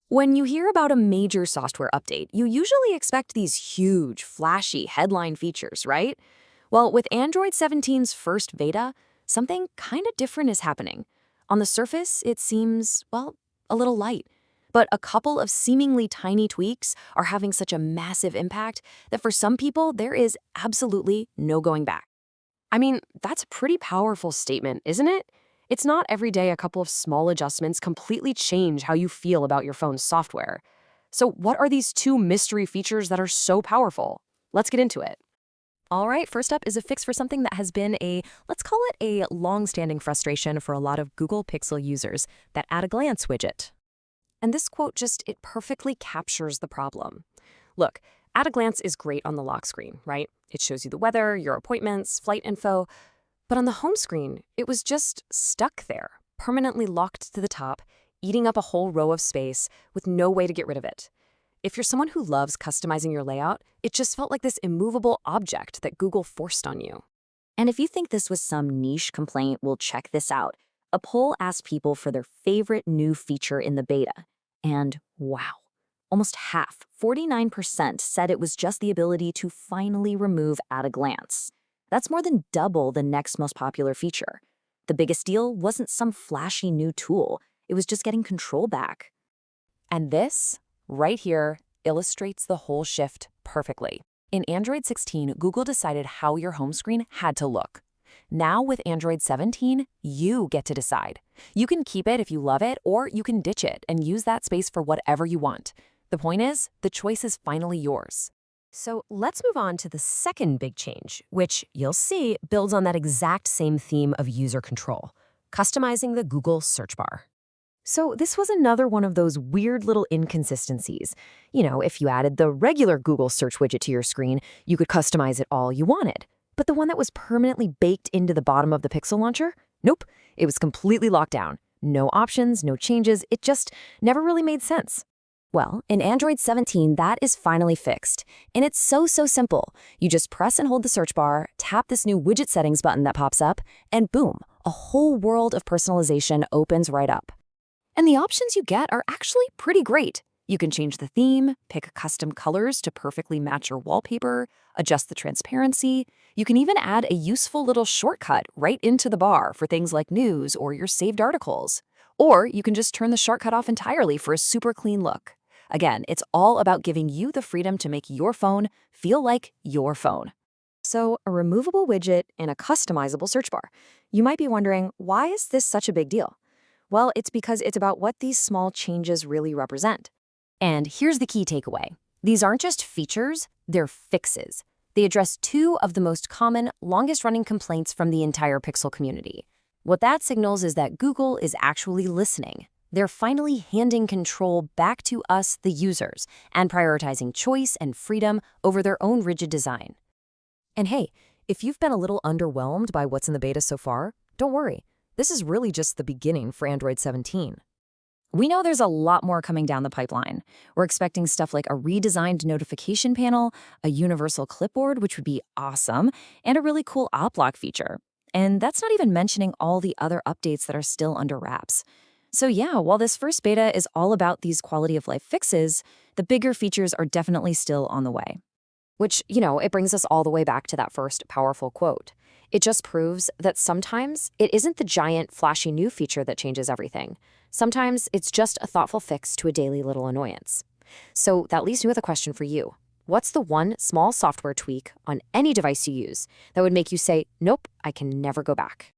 When you hear about a major software update, you usually expect these huge, flashy headline features, right? Well, with Android 17's first beta, something kind of different is happening. On the surface, it seems, well, a little light. But a couple of seemingly tiny tweaks are having such a massive impact that for some people, there is absolutely no going back. I mean, that's a pretty powerful statement, isn't it? It's not every day a couple of small adjustments completely change how you feel about your phone's software. So, what are these two mystery features that are so powerful? Let's get into it. All right, first up is a fix for something that has been let's call it a long-standing frustration for a lot of Google Pixel users, that at-a-glance widget. And this quote it perfectly captures the problem. Look, at a glance is great on the lock screen, right? It shows you the weather, your appointments, flight info. But on the home screen, it was just stuck there, permanently locked to the top, eating up a whole row of space with no way to get rid of it. If you're someone who loves customizing your layout, it just felt like this immovable object that Google forced on you. And if you think this was some niche complaint, well, check this out. A poll asked people for their favorite new feature in the beta. And wow, almost half, 49%, said it was just the ability to finally remove at a glance. That's more than double the next most popular feature. The biggest deal wasn't some flashy new tool. It was just getting control back. And this, right here, illustrates the whole shift perfectly. In Android 16, Google decided how your home screen had to look. Now with Android 17, you get to decide. You can keep it if you love it, or you can ditch it and use that space for whatever you want. The point is, the choice is finally yours. So let's move on to the second big change, which you'll see builds on that exact same theme of user control, customizing the Google search bar. So this was another one of those weird little inconsistencies. If you added the regular Google search widget to your screen, you could customize it all you wanted. But the one that was permanently baked into the bottom of the Pixel launcher? Nope, it was completely locked down. No options, no changes, it just never really made sense. Well, in Android 17, that is finally fixed. And it's so simple. You just press and hold the search bar, tap this new widget settings button that pops up, and boom, a whole world of personalization opens right up. And the options you get are actually pretty great. You can change the theme, pick custom colors to perfectly match your wallpaper, adjust the transparency. You can even add a useful little shortcut right into the bar for things like news or your saved articles. Or you can just turn the shortcut off entirely for a super clean look. Again, it's all about giving you the freedom to make your phone feel like your phone. So, a removable widget and a customizable search bar. You might be wondering, why is this such a big deal? Well, it's because it's about what these small changes really represent. And here's the key takeaway. These aren't just features, they're fixes. They address two of the most common, longest-running complaints from the entire Pixel community. What that signals is that Google is actually listening. They're finally handing control back to us, the users, and prioritizing choice and freedom over their own rigid design. And hey, if you've been a little underwhelmed by what's in the beta so far, don't worry. This is really just the beginning for Android 17. We know there's a lot more coming down the pipeline. We're expecting stuff like a redesigned notification panel, a universal clipboard, which would be awesome, and a really cool app lock feature. And that's not even mentioning all the other updates that are still under wraps. So yeah, while this first beta is all about these quality of life fixes, the bigger features are definitely still on the way. Which, it brings us all the way back to that first powerful quote. It just proves that sometimes it isn't the giant, flashy new feature that changes everything. Sometimes it's just a thoughtful fix to a daily little annoyance. So that leaves me with a question for you. What's the one small software tweak on any device you use that would make you say, nope, I can never go back?